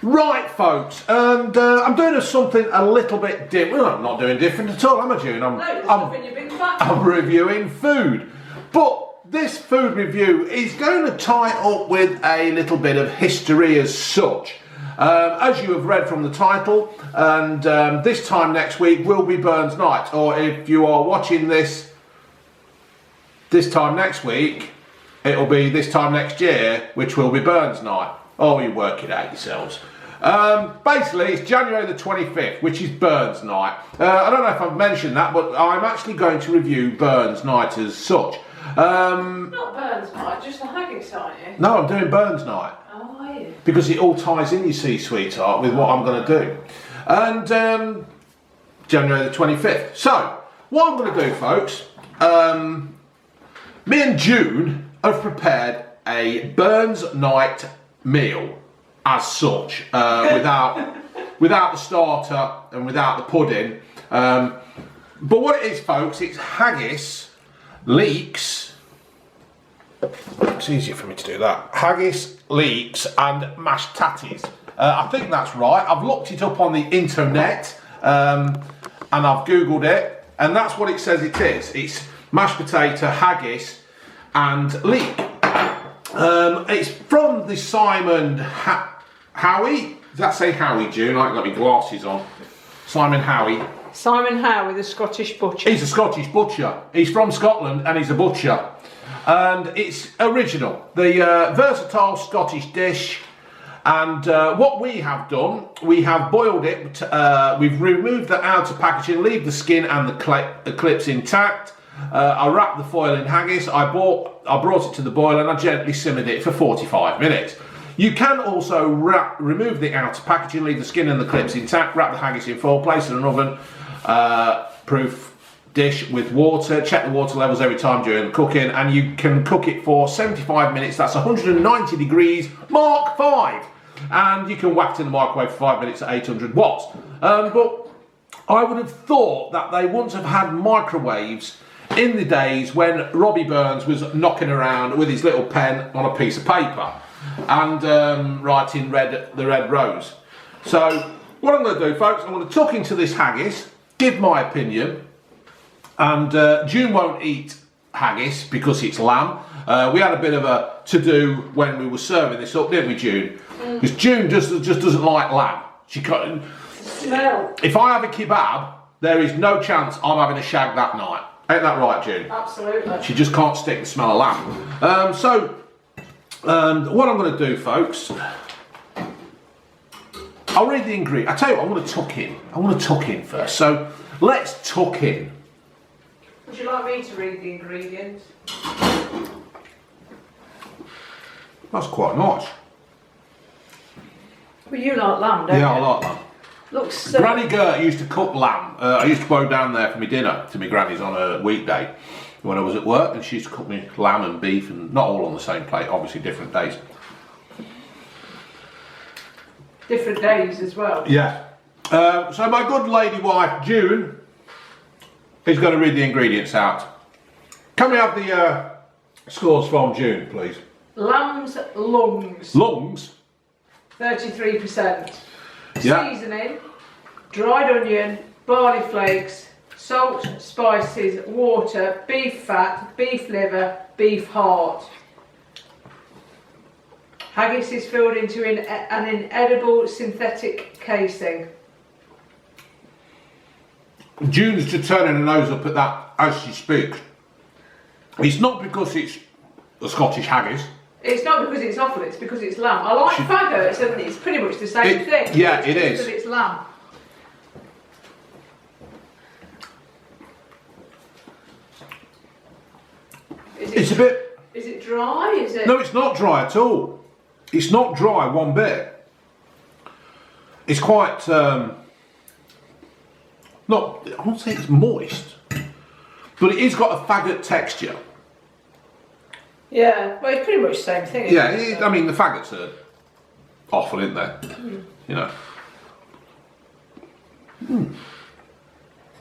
Right, folks, and I'm doing something a little bit different. Well, I'm not doing different at all, am I, June? I'm reviewing food. But this food review is going to tie up with a little bit of history as such. As you have read from the title, and this time next week will be Burns Night, or if you are watching this time next week, it'll be this time next year, which will be Burns Night. Oh, you work it out yourselves. Basically, it's January the 25th, which is Burns Night. I don't know if I've mentioned that, but I'm actually going to review Burns Night as such. Not Burns Night, just the Haggis, aren't you? No, I'm doing Burns Night. Oh, are you? Because it all ties in, you see, sweetheart, with what I'm going to do. And January the 25th. So, what I'm going to do, folks, me and June have prepared a Burns Night meal as such, without the starter and without the pudding. But what it is, folks, it's Haggis, Leeks. It's easier for me to do that. Haggis, Leeks, and mashed tatties. I think that's right. I've looked it up on the internet, and I've googled it, and that's what it says it is. It's mashed potato, haggis, and leek. It's from the Simon Howie. Does that say Howie, June? I haven't got my glasses on. Simon Howie. Simon Howie, the Scottish butcher. He's a Scottish butcher. He's from Scotland and he's a butcher. And it's original. The versatile Scottish dish. And what we have done, we have boiled it. We've removed the outer packaging, leave the skin and the clips intact. I wrapped the foil in haggis. I brought it to the boil and I gently simmered it for 45 minutes. You can also remove the outer packaging, leave the skin and the clips intact, wrap the haggis in foil, place in an oven proof dish with water. Check the water levels every time during the cooking, and you can cook it for 75 minutes. That's 190 degrees, Mark 5. And you can whack it in the microwave for 5 minutes at 800 watts. But I would have thought that they wouldn't have had microwaves in the days when Robbie Burns was knocking around with his little pen on a piece of paper and writing the red rose. So what I'm going to do, folks, I'm going to tuck into this haggis, give my opinion, and June won't eat haggis because it's lamb. We had a bit of a to-do when we were serving this up, didn't we, June? Because June just doesn't like lamb. She can't. Smell. If I have a kebab, there is no chance I'm having a shag that night. Ain't that right, June? Absolutely. She just can't stick the smell of lamb. So, what I'm going to do, folks, I'll read the ingredients. I tell you what, I'm going to tuck in. I want to tuck in first. So, let's tuck in. Would you like me to read the ingredients? That's quite nice. Well, you like lamb, don't you? Yeah, I like lamb. Looks so... Granny Gert used to cook lamb. I used to go down there for my dinner to my granny's on a weekday when I was at work, and she used to cook me lamb and beef, and not all on the same plate, obviously different days. Different days as well. Yeah. So my good lady wife June is going to read the ingredients out. Can we have the scores from June, please? Lamb's lungs. Lungs? 33%. Yeah. Seasoning, dried onion, barley flakes, salt, spices, water, beef fat, beef liver, beef heart. Haggis is filled into an inedible synthetic casing. June's just turning her nose up at that as she speaks. It's not because it's a Scottish haggis. It's not because it's offal, it's because it's lamb. I like faggots, and it's pretty much the same thing. Yeah, it is. Because it's lamb. It's a bit... Is it dry? Is it? No, it's not dry at all. It's not dry one bit. It's quite... not... I won't say it's moist. But it has got a faggot texture. Yeah, well, it's pretty much the same thing. Yeah, I mean, the faggots are awful, isn't they? You know.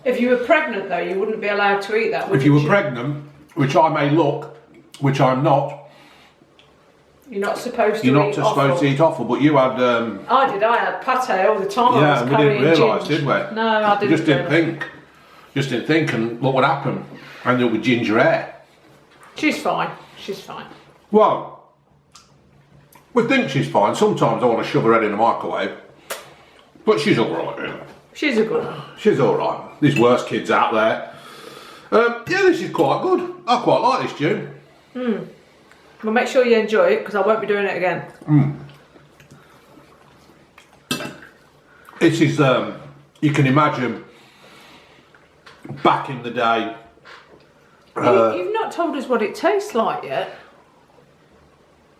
If you were pregnant, though, you wouldn't be allowed to eat that, would you? If you were pregnant, which I may look, which I'm not, You're not supposed to You're not eat supposed offal. to eat offal, but you had. I did. I had pate all the time. I Yeah, was we didn't carrying realise, ginger. did we? No, I didn't. Just didn't think. Just didn't think, and look what happened. I ended up with ginger ale. She's fine. She's fine. Well, we think she's fine. Sometimes I want to shove her head in the microwave, but she's all right. Really. She's a good one. She's all right. There's worse kids out there. Yeah, this is quite good. I quite like this, June. Well, make sure you enjoy it because I won't be doing it again. This is, you can imagine, back in the day. You've not told us what it tastes like yet.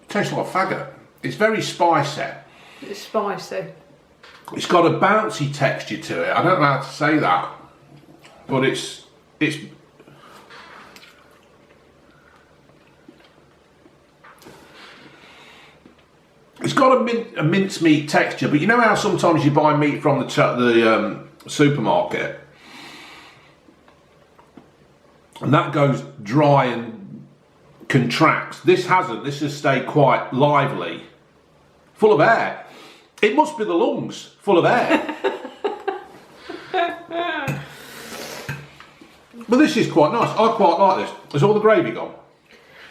It tastes like faggot. It's very spicy. It's spicy. It's got a bouncy texture to it. I don't know how to say that, but it's got a mincemeat texture. But you know how sometimes you buy meat from the supermarket, and that goes dry and contracts. This hasn't. This has stayed quite lively, full of air. It must be the lungs full of air. But this is quite nice. I quite like this. Has all the gravy gone?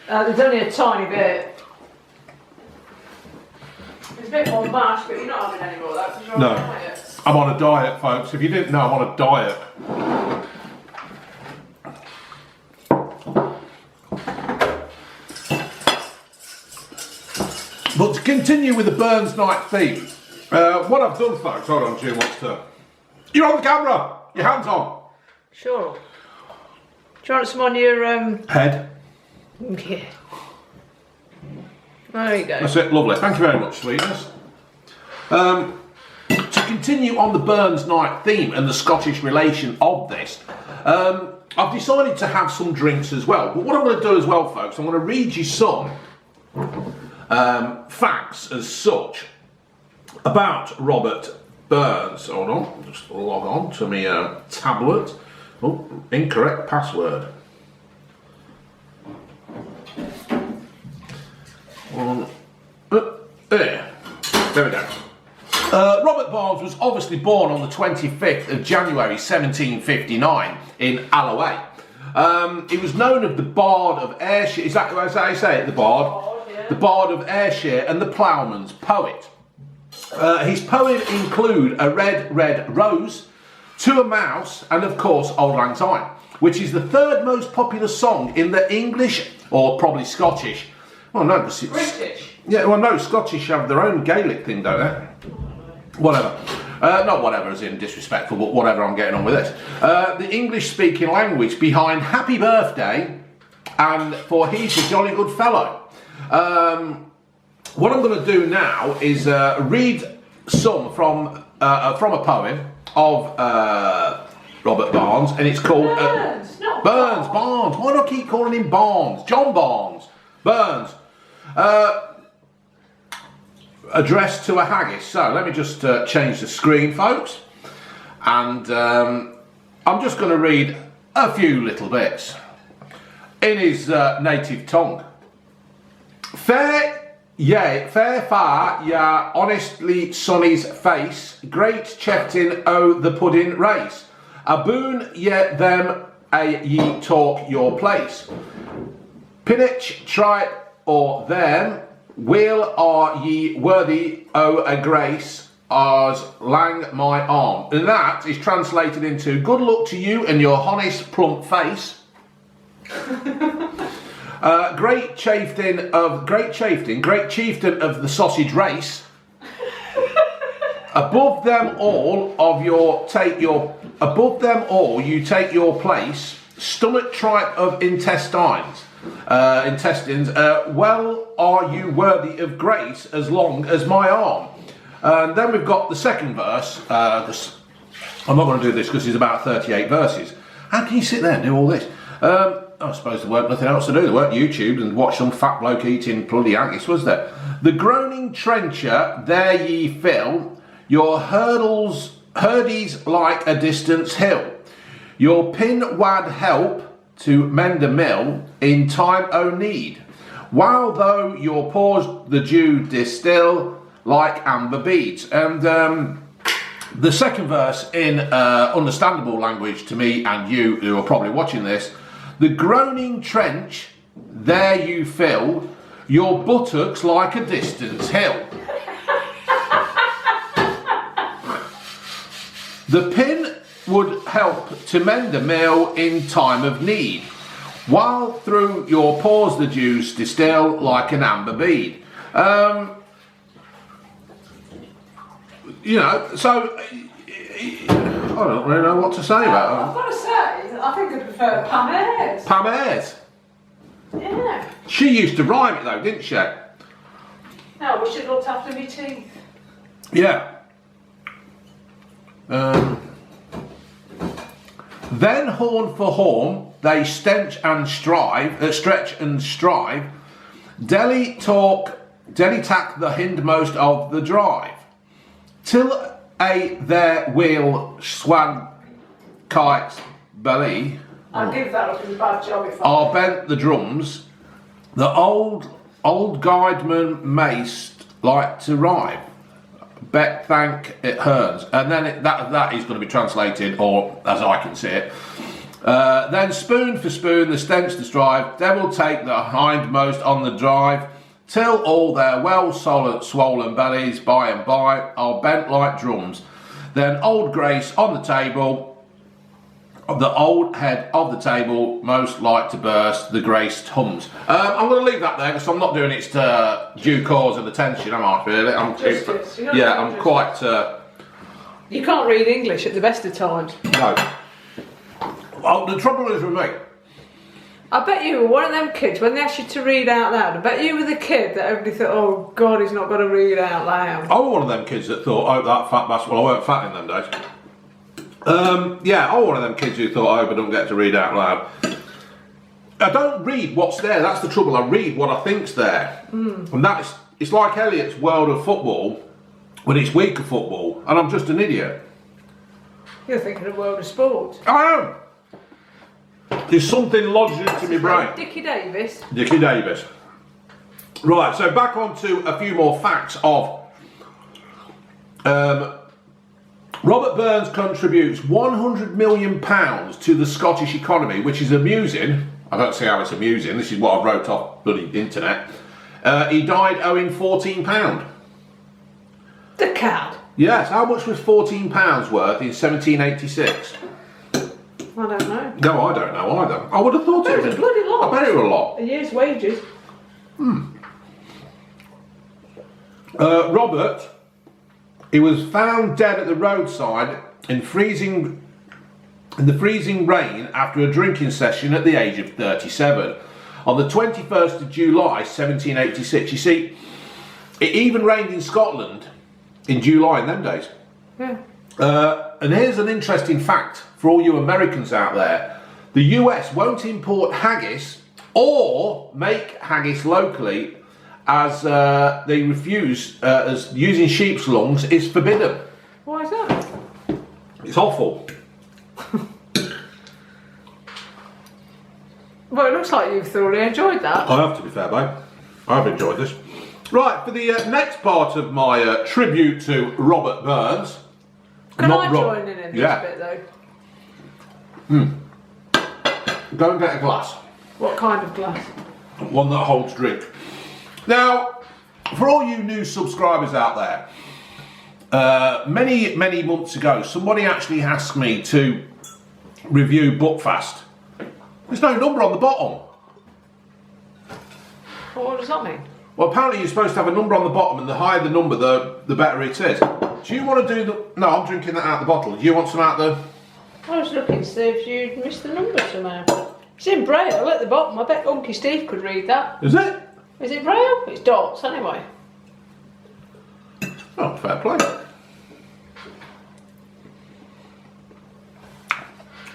There's only a tiny bit. There's a bit more mash, but you're not having any more of that because you're No. on a diet. I'm on a diet, folks. If you didn't know, I'm on a diet. But to continue with the Burns Night theme, what I've done, folks, hold on, June wants to. You're on the camera! Your hands on! Sure. Do you want some on your Head. Yeah. There you go. That's it, lovely. Thank you very much, sweetness. To continue on the Burns Night theme and the Scottish relation of this, I've decided to have some drinks as well. But what I'm going to do as well, folks, I'm going to read you some facts as such about Robert Burns. Hold on, just log on to my tablet. Oh, incorrect password. There we go. Robert Burns was obviously born on the 25th of January 1759 in Alloway. He was known as the Bard of Ayrshire. Is that how you say it? The Bard? The Bard of Ayrshire and the Ploughman's poet. His poems include A Red, Red Rose, To a Mouse, and of course Auld Lang Syne, which is the third most popular song in the English, or probably Scottish. Well, no, because it's... British? Yeah, well, no, Scottish have their own Gaelic thing, don't they? Whatever. Not whatever as in disrespectful, but whatever, I'm getting on with this. The English-speaking language behind Happy Birthday and For He's a Jolly Good Fellow. What I'm going to do now is read some from a poem of Robert Barnes, and it's called... Burns, not Burns, Barnes. Why do I keep calling him Barnes? John Barnes. Burns. Addressed to a haggis. So let me just change the screen, folks. And I'm just going to read a few little bits in his native tongue. Fair far, ya honestly sonny's face, great cheftin o the pudding race. A boon ye them a ye talk your place. Pinnich tripe or them, will are ye worthy o a grace as lang my arm. And that is translated into good luck to you and your honest plump face. Great chieftain of the sausage race. Above them all you take your place. Stomach tripe of intestines. Well are you worthy of grace as long as my arm. And then we've got the second verse. I'm not going to do this because it's about 38 verses. How can you sit there and do all this? I suppose there weren't nothing else to do. There weren't YouTube and watch some fat bloke eating bloody haggis, was there? The groaning trencher, there ye fill, your hurdies like a distance hill. Your pin wad help to mend a mill in time o' need. while though your pores the dew distill like amber beads. And the second verse in understandable language to me and you who are probably watching this, the groaning trench there you fill, your buttocks like a distance hill. The pin would help to mend the mill in time of need, while through your pores the juice distill like an amber bead. You know, so I don't really know what to say about I've got to say, I think I prefer Pam Ayres. Pam Ayres. Yeah. She used to rhyme it though, didn't she? No, I wish it looked after me teeth. Yeah. Then horn for horn, they stretch and strive, Delhi tack the hindmost of the drive, till their wheel swan kites belly. I'll give that up as a bad job if Are bent the drums, the old guideman maced like to rhyme. Bet thank it hurns, and then that is going to be translated, or as I can see it. Then spoon for spoon, the stench to strive. Devil take the hindmost on the drive, till all their well swollen bellies by and by are bent like drums. Then old Grace on the table, the old head of the table, most like to burst, the Grace hums. I'm going to leave that there because I'm not doing it to due cause and attention, am I, really? I'm quite... You can't read English at the best of times. No. Well, the trouble is with me. I bet you were one of them kids, when they asked you to read out loud, I bet you were the kid that everybody thought, oh God, he's not going to read out loud. I was one of them kids that thought, oh, that fat bastard. Well, I weren't fat in them days. Yeah, I'm one of them kids who thought, I hope I don't get to read out loud. I don't read what's there, that's the trouble. I read what I think's there. And it's like Elliot's world of football when it's week of football, and I'm just an idiot. You're thinking of world of sport. I am. There's something lodged into my brain. Dickie Davis. Dickie Davis. Right, so back on to a few more facts of... Robert Burns contributes £100 million to the Scottish economy, which is amusing. I don't see how it's amusing. This is what I wrote off bloody internet. He died owing £14. The cad. Yes, how much was £14 worth in 1786? I don't know. No, I don't know either. I would have thought it was a bloody lot. I bet it was a lot. A year's wages. Robert, he was found dead at the roadside in the freezing rain after a drinking session at the age of 37 on the 21st of July 1786. You see, it even rained in Scotland in July in them days. Yeah. And here's an interesting fact for all you Americans out there. The US won't import haggis or make haggis locally, as they refuse, as using sheep's lungs is forbidden. Why is that? It's awful. Well, it looks like you've thoroughly enjoyed that. I have, to be fair, babe. I've enjoyed this. Right, for the next part of my tribute to Robert Burns. Can I join in this bit, though? Go and get a glass. What kind of glass? One that holds drink. Now, for all you new subscribers out there, many months ago, somebody actually asked me to review Buckfast. There's no number on the bottom. Well, what does that mean? Well, apparently you're supposed to have a number on the bottom, and the higher the number, the better it is. Do you want to do the... No, I'm drinking that out of the bottle. Do you want some out the... I was looking to see if you'd missed the number somehow. It's in Braille at the bottom. I bet Unky Steve could read that. Is it? Is it Braille? It's dots, anyway. Oh, fair play.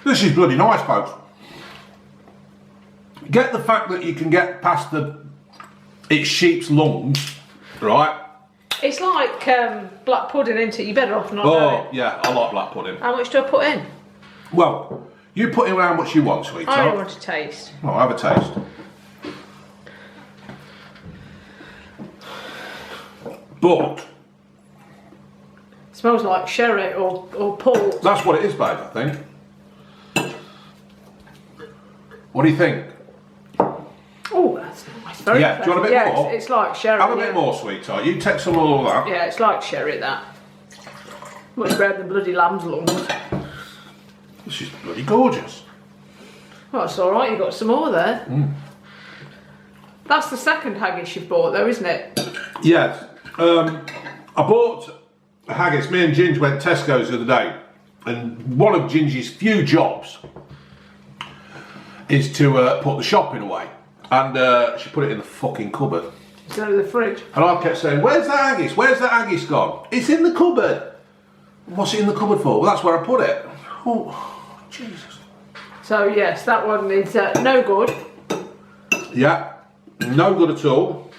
This is bloody nice, folks. Get the fact that you can get past it's sheep's lungs, right? It's like black pudding, isn't it? You're better off not knowing. Oh, yeah, I like black pudding. How much do I put in? Well, you put in how much you want, sweetheart. I don't want to taste. Oh, have a taste. But Smells like sherry or port. that's what it is, babe, I think. What do you think? Oh, that's nice. Very Yeah, do you want a bit pleasant. more? Yeah, it's like sherry. Have a bit more, sweetheart. You take some of all that. Yeah, it's like sherry, that. Much better than bloody lamb's lungs. This is bloody gorgeous. Well, it's alright, you got some more there. That's the second haggis you've bought though, isn't it? Yes. I bought a haggis. Me and Ginge went Tesco's the other day, and one of Ginge's few jobs is to put the shopping away, and she put it in the fucking cupboard. Instead of the fridge. And I kept saying, "Where's the haggis? Where's the haggis gone?" "It's in the cupboard." "What's it in the cupboard for?" "Well, that's where I put it." Oh, Jesus. So yes, that one is no good. Yeah, no good at all.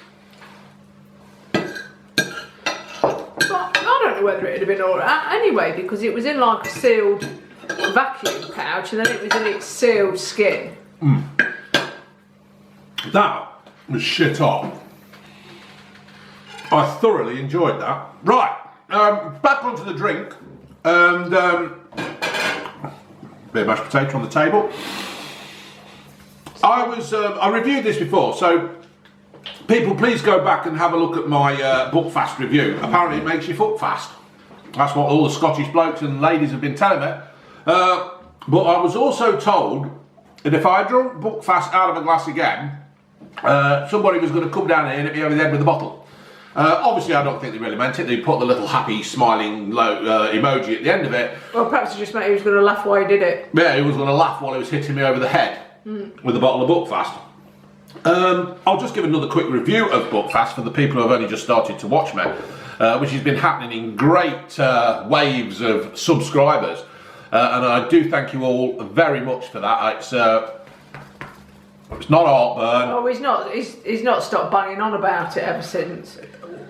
But I don't know whether it would have been alright anyway, because it was in like a sealed vacuum pouch and then it was in its sealed skin. That was shit hot. I thoroughly enjoyed that. Right, back onto the drink, and bit of mashed potato on the table. I reviewed this before, so people please go back and have a look at my Buckfast review. Apparently it makes you foot fast. That's what all the Scottish blokes and ladies have been telling me. But I was also told that if I drunk Buckfast out of a glass again, somebody was going to come down here and hit me over the head with a bottle. Obviously, I don't think they really meant it. They put the little happy, smiling emoji at the end of it. Well, perhaps he just meant he was going to laugh while he did it. Yeah, he was going to laugh while he was hitting me over the head with a bottle of Buckfast. I'll just give another quick review of Buckfast for the people who have only just started to watch me, which has been happening in great waves of subscribers. And I do thank you all very much for that. It's not heartburn. Oh, he's not stopped banging on about it ever since.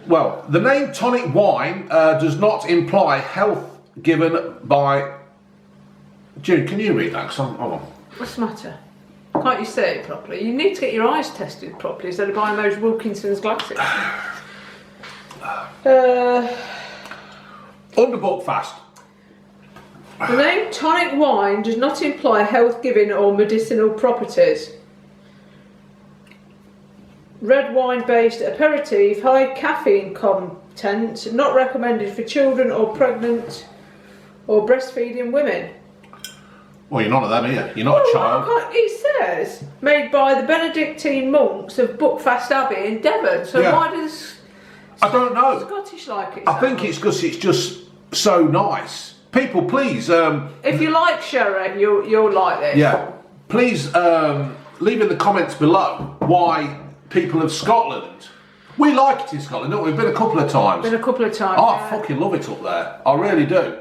Well, the name tonic wine does not imply health given by... Jude, can you read that? Hold on. What's the matter? Can't you see it properly? You need to get your eyes tested properly instead of buying those Wilkinson's glasses. Under Buckfast. The name tonic wine does not imply health-giving or medicinal properties. Red wine-based aperitif, high caffeine content, not recommended for children or pregnant or breastfeeding women. Well, you're none of them, are you? You're not a child. It says made by the Benedictine monks of Buckfast Abbey in Devon. So Yeah. why does I don't know. Scottish like it? I think it's because it's just so nice. People, please. If you like sherry, you'll like this. Yeah. Please leave in the comments below why people of Scotland. We like it in Scotland, don't we? We've been a couple of times. Been a couple of times. Oh, I yeah. fucking love it up there. I really do.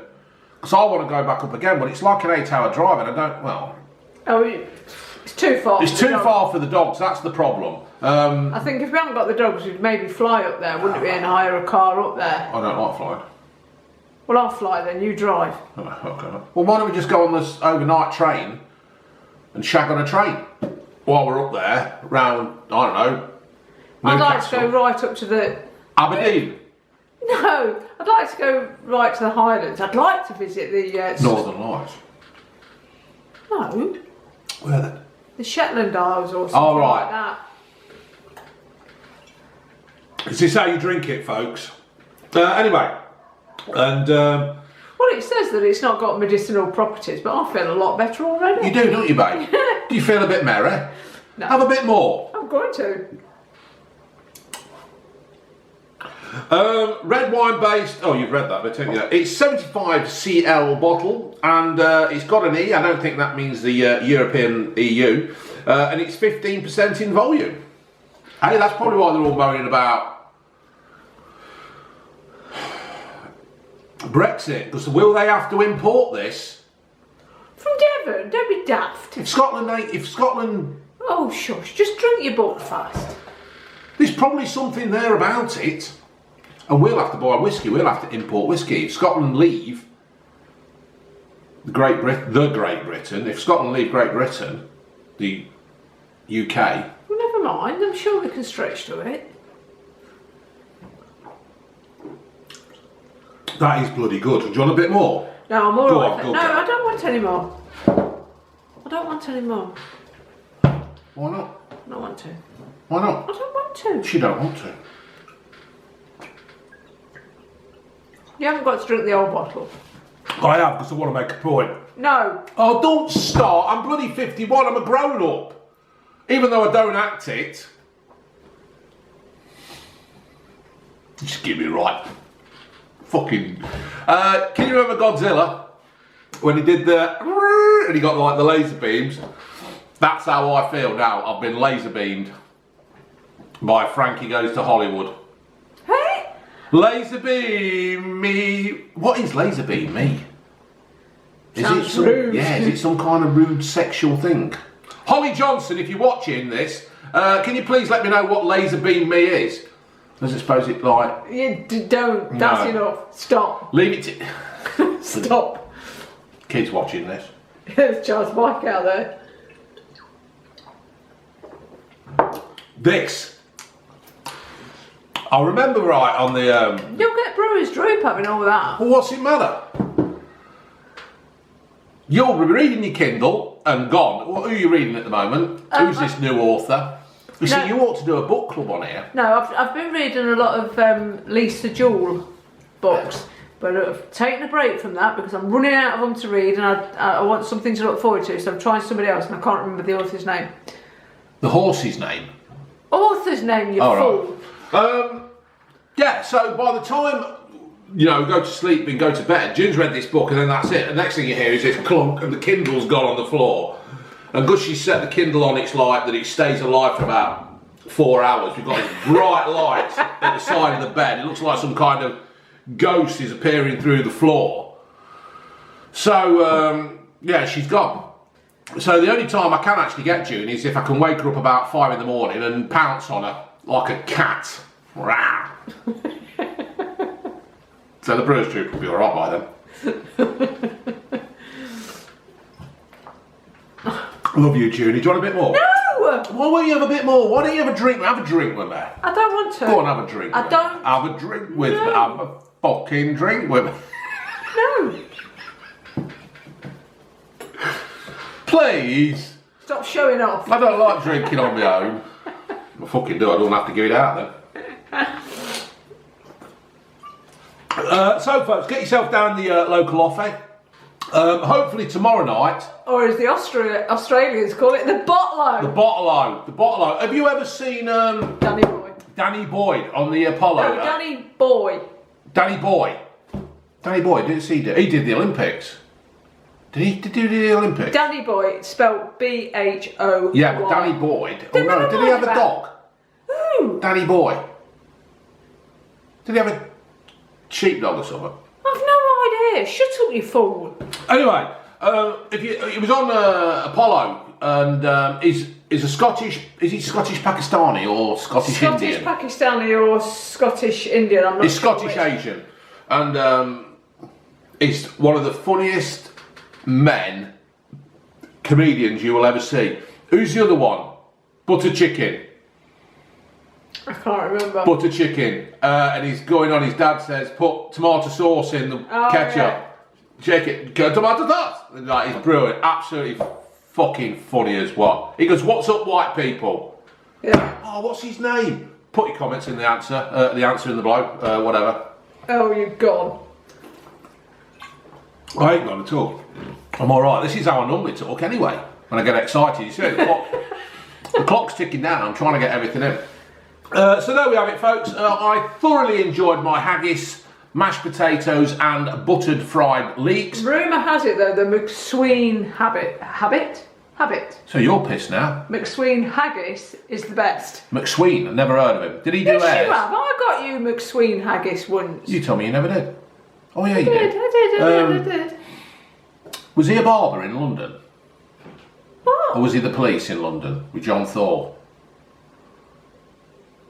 Because I want to go back up again, but it's like an 8-hour drive, and I don't. Well, Oh, it's too far. it's too far for the dogs. That's the problem. I think if we hadn't got the dogs, we'd maybe fly up there, wouldn't we, and hire a car up there? I don't like flying. Well, I'll fly then. You drive. Oh, okay. Well, why don't we just go on this overnight train and shag on a train while we're up there, round, I don't know, I'd like to Newcastle. go right up to the. Aberdeen. No, I'd like to go right to the Highlands. I'd like to visit the. Northern Lights. No, Where then? the Shetland Isles or something Oh, right. like that. Is this how you drink it, folks? Anyway, and Well, it says that it's not got medicinal properties, but I feel a lot better already. you do, don't you, babe? Do you feel a bit merry? No. Have a bit more. I'm going to. Red wine based. Oh, you've read that, but it's 75 cl bottle, and it's got an E. I don't think that means the European EU, and it's 15% in volume. Hey, that's probably why they're all moaning about Brexit, because will they have to import this? From Devon, don't be daft. If Scotland, Oh, shush, just drink your Buckfast. there's probably something there about it, and we'll have to buy whiskey. We'll have to import whiskey. If Scotland leave Great Britain, if Scotland leave Great Britain, the UK. Well, never mind, I'm sure we can stretch to it. That is bloody good. Do you want a bit more? No, I'm alright. No, go. I don't want any more. I don't want any more. Why not? I don't want to. Why not? I don't want to. She don't want to. You haven't got to drink the old bottle. I have, because I want to make a point. No. Oh, don't start. I'm bloody 51. I'm a grown-up. Even though I don't act it. Just give me right. Fucking. Can you remember Godzilla? When he did the. And he got like the laser beams. That's how I feel now. I've been laser beamed by Frankie Goes to Hollywood. Hey? Laser beam me. What is laser beam me? Sounds rude. Yeah, is it some kind of rude sexual thing? Holly Johnson, if you're watching this, can you please let me know what laser beam me is? I suppose it like... You don't. That's enough. Stop. Leave it to... Stop. Kids watching this. There's Charles Mike out there. This. I remember right on the... You'll get Brewer's Droop having all that. Well, what's it matter? You'll be reading your Kindle and gone. Who are you reading at the moment? Who's this new author? You see, you ought to do a book club on here. No, I've been reading a lot of Lisa Jewell books, but I've taken a break from that because I'm running out of them to read and I want something to look forward to, so I'm trying somebody else and I can't remember the author's name. The horse's name? Author's name, you fool. Right. Yeah, so by the time, you know, go to sleep and go to bed, June's read this book and then that's it. The next thing you hear is this clunk and the Kindle's gone on the floor. And because she set the Kindle on its light that it stays alive for about 4 hours, we've got this bright light at the side of the bed. It looks like some kind of ghost is appearing through the floor. So, yeah, she's gone. So the only time I can actually get June is if I can wake her up about 5 in the morning and pounce on her like a cat. So the Brewers Troop will be alright by then. Love you, Junie. Do you want a bit more? No! Why won't you have a bit more? Why don't you have a drink? Have a drink with me. I don't want to. Go on, have a drink. I don't. Have a drink with me. Have a fucking drink with me. No. Please. Stop showing off. I don't like drinking on my own. I fucking do. I don't have to give it out then. So, folks, get yourself down the local offie. Hopefully tomorrow night. Or as the Australians call it, the bottle-o. The bottle-o. The bottle-o. Have you ever seen Danny Boy. Danny Boyd on the Apollo? No, Danny Boy. Danny Boy. Danny Boy, he did the Olympics. Did he do the Olympics? Danny Boy, spelled B-H-O-Y. Yeah, but Danny Boyd. Oh no, did he have a dog? Who? Danny Boy. Did he have a sheepdog or something? I've no idea. Shut up, you fool. Anyway, he was on Apollo, and is a Scottish. Is he Scottish Pakistani or Scottish Indian? Scottish Pakistani or Scottish Indian. I'm not He's sure Scottish which. Asian, and he's one of the funniest comedians you will ever see. Who's the other one? Butter Chicken. I can't remember. Butter chicken, and he's going on. His dad says, "Put tomato sauce in the ketchup, yeah. shake it, go tomato sauce." And like, he's brilliant, absolutely fucking funny as what. He goes, "What's up, white people?" Yeah. Oh, what's his name? Put your comments in the answer in the below, whatever. Oh, you've gone. I ain't gone at all. I'm all right. This is how I normally talk anyway. When I get excited, you see the clock's ticking down. I'm trying to get everything in. So there we have it, folks. I thoroughly enjoyed my haggis, mashed potatoes and buttered fried leeks. Rumour has it though, the McSween habit. So you're pissed now. McSween haggis is the best. McSween, I've never heard of him. Did he do Yes, hairs? you have. I got you McSween haggis once. You told me you never did. Oh yeah, I you did. I did. Was he a barber in London? What? Or was he the police in London with John Thor?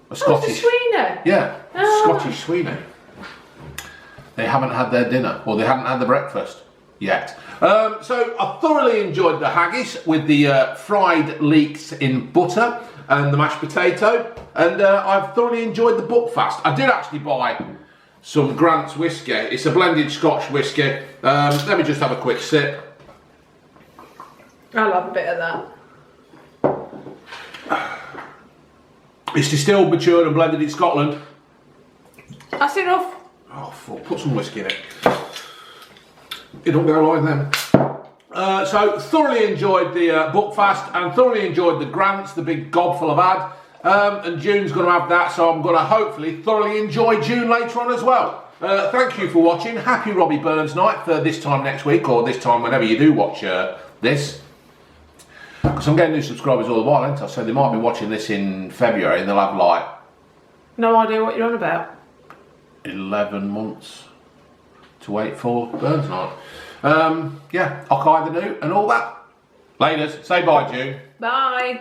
A Oh, Scottish. it's a Sweeney. Yeah, Oh. Scottish Sweeney. They haven't had their dinner, or they hadn't had the breakfast yet. So I thoroughly enjoyed the haggis with the fried leeks in butter and the mashed potato, and I've thoroughly enjoyed the Buckfast. I did actually buy some Grants Whiskey. It's a blended Scotch whiskey. Let me just have a quick sip. I'll have a bit of that. It's distilled, matured and blended in Scotland. That's enough. Oh, fuck, put some whiskey in it. It don't go like them. So, thoroughly enjoyed the Buckfast and thoroughly enjoyed the Grants, the big gobful I've had. And June's going to have that, so I'm going to hopefully thoroughly enjoy June later on as well. Thank you for watching. Happy Robbie Burns night for this time next week, or this time whenever you do watch this. Because I'm getting new subscribers all the while, ain't I? So they might be watching this in February and they'll have like... No idea what you're on about. 11 months to wait for Burns night. Yeah, I'll the new and all that. Laters. Say bye, June. Bye.